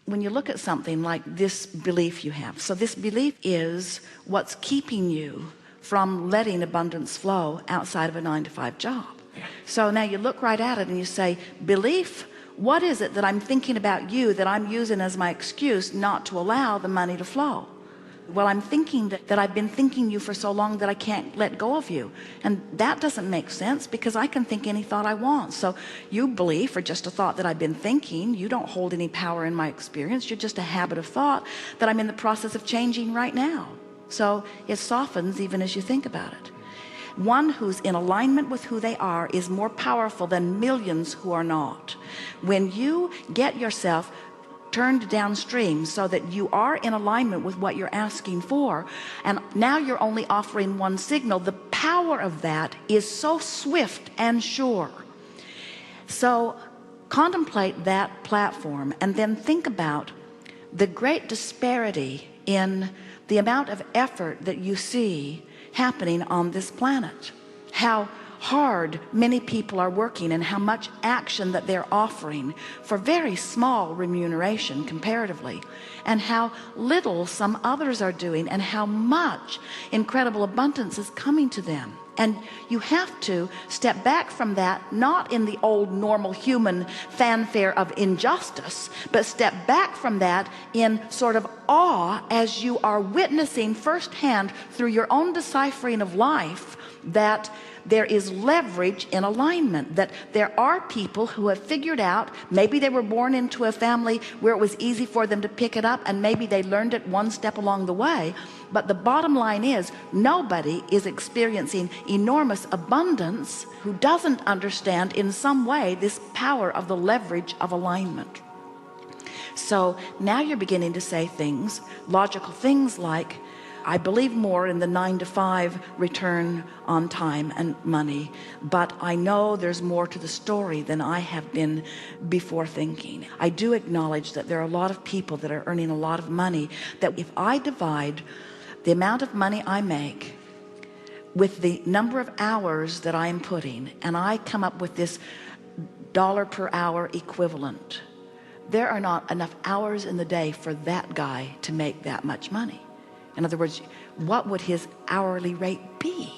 when you look at something like this belief you have, so this belief is what's keeping you from letting abundance flow outside of a 9-to-5 job. So now you look right at it and you say, belief, what is it that I'm thinking about you that I'm using as my excuse not to allow the money to flow? Well, I'm thinking that I've been thinking you for so long that I can't let go of you. And that doesn't make sense, because I can think any thought I want. So you believe, or just a thought that I've been thinking, you don't hold any power in my experience. You're just a habit of thought that I'm in the process of changing right now. So it softens even as you think about it. One who's in alignment with who they are is more powerful than millions who are not. When you get yourself turned downstream so that you are in alignment with what you're asking for, and now you're only offering one signal, the power of that is so swift and sure. So contemplate that platform, and then think about the great disparity in the amount of effort that you see happening on this planet, how hard many people are working, and how much action that they're offering for very small remuneration comparatively, and how little some others are doing, and how much incredible abundance is coming to them. And you have to step back from that, not in the old normal human fanfare of injustice, but step back from that in sort of awe as you are witnessing firsthand through your own deciphering of life that there is leverage in alignment, that there are people who have figured out, maybe they were born into a family where it was easy for them to pick it up, and maybe they learned it one step along the way. But the bottom line is, nobody is experiencing enormous abundance who doesn't understand in some way this power of the leverage of alignment. So now you're beginning to say things, logical things like, I believe more in the 9-to-5 return on time and money, but I know there's more to the story than I have been before thinking. I do acknowledge that there are a lot of people that are earning a lot of money, that if I divide the amount of money I make with the number of hours that I am putting, and I come up with this dollar per hour equivalent, there are not enough hours in the day for that guy to make that much money. In other words, what would his hourly rate be?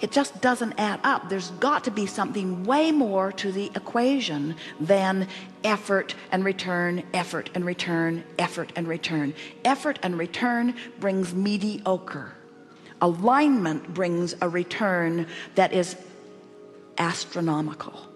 It just doesn't add up. There's got to be something way more to the equation than effort and return, effort and return, effort and return. Effort and return brings mediocre. Alignment brings a return that is astronomical.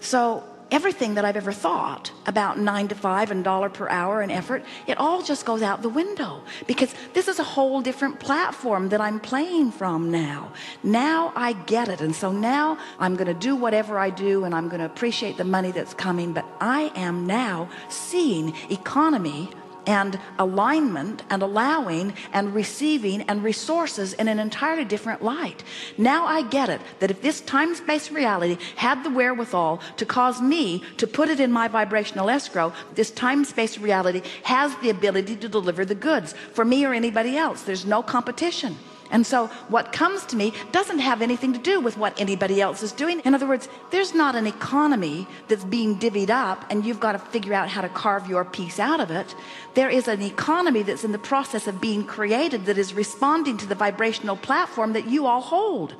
So everything that I've ever thought about 9-to-5 and dollar per hour and effort, it all just goes out the window, because this is a whole different platform that I'm playing from now. Now I get it. And so now I'm going to do whatever I do, and I'm going to appreciate the money that's coming. But I am now seeing economy and alignment and allowing and receiving and resources in an entirely different light. Now I get it, that if this time-space reality had the wherewithal to cause me to put it in my vibrational escrow, this time-space reality has the ability to deliver the goods for me or anybody else. There's no competition. And so what comes to me doesn't have anything to do with what anybody else is doing. In other words, there's not an economy that's being divvied up and you've got to figure out how to carve your piece out of it. There is an economy that's in the process of being created that is responding to the vibrational platform that you all hold.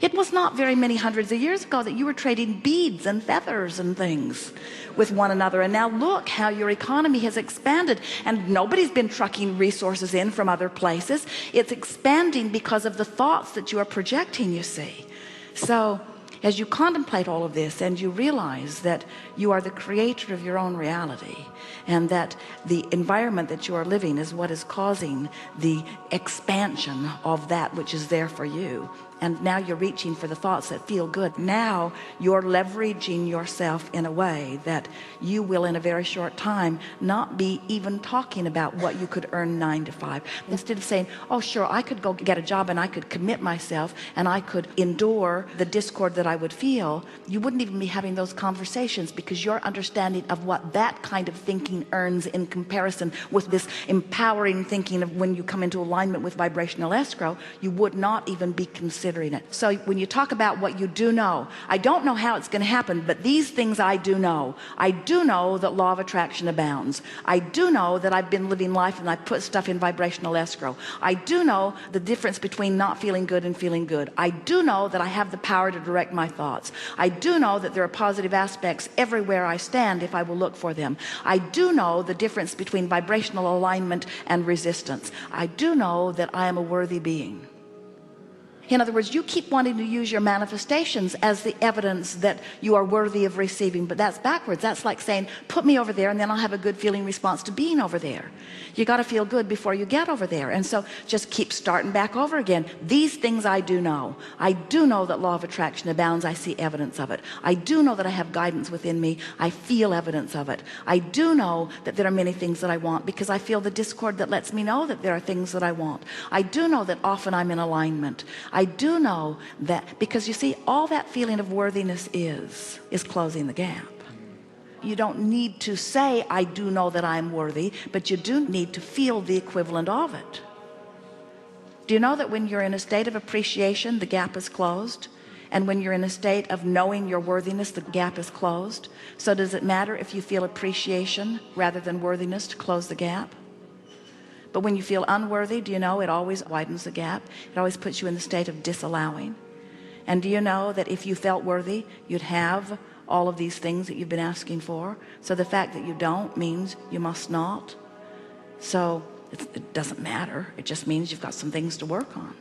It was not very many hundreds of years ago that you were trading beads and feathers and things with one another. And now look how your economy has expanded, and nobody's been trucking resources in from other places. It's expanding because of the thoughts that you are projecting, you see. So as you contemplate all of this and you realize that you are the creator of your own reality, and that the environment that you are living is what is causing the expansion of that which is there for you, and now you're reaching for the thoughts that feel good. Now you're leveraging yourself in a way that you will in a very short time not be even talking about what you could earn 9-to-5. Instead of saying, oh sure, I could go get a job and I could commit myself and I could endure the discord that I would feel, you wouldn't even be having those conversations, because your understanding of what that kind of thinking earns in comparison with this empowering thinking of when you come into alignment with vibrational escrow, you would not even be considering considering it. So when you talk about what you do know, I don't know how it's going to happen, but these things I do know. I do know that law of attraction abounds. I do know that I've been living life and I put stuff in vibrational escrow. I do know the difference between not feeling good and feeling good. I do know that I have the power to direct my thoughts. I do know that there are positive aspects everywhere I stand if I will look for them. I do know the difference between vibrational alignment and resistance. I do know that I am a worthy being. In other words, you keep wanting to use your manifestations as the evidence that you are worthy of receiving, but that's backwards. That's like saying, put me over there and then I'll have a good feeling response to being over there. You got to feel good before you get over there. And so just keep starting back over again. These things I do know. I do know that law of attraction abounds. I see evidence of it. I do know that I have guidance within me. I feel evidence of it. I do know that there are many things that I want because I feel the discord that lets me know that there are things that I want. I do know that often I'm in alignment. I do know that, because you see, all that feeling of worthiness is closing the gap. You don't need to say, I do know that I'm worthy, but you do need to feel the equivalent of it. Do you know that when you're in a state of appreciation, the gap is closed? And when you're in a state of knowing your worthiness, the gap is closed? So does it matter if you feel appreciation rather than worthiness to close the gap? But when you feel unworthy, do you know it always widens the gap? It always puts you in the state of disallowing. And do you know that if you felt worthy, you'd have all of these things that you've been asking for? So the fact that you don't means you must not. So it doesn't matter. It just means you've got some things to work on.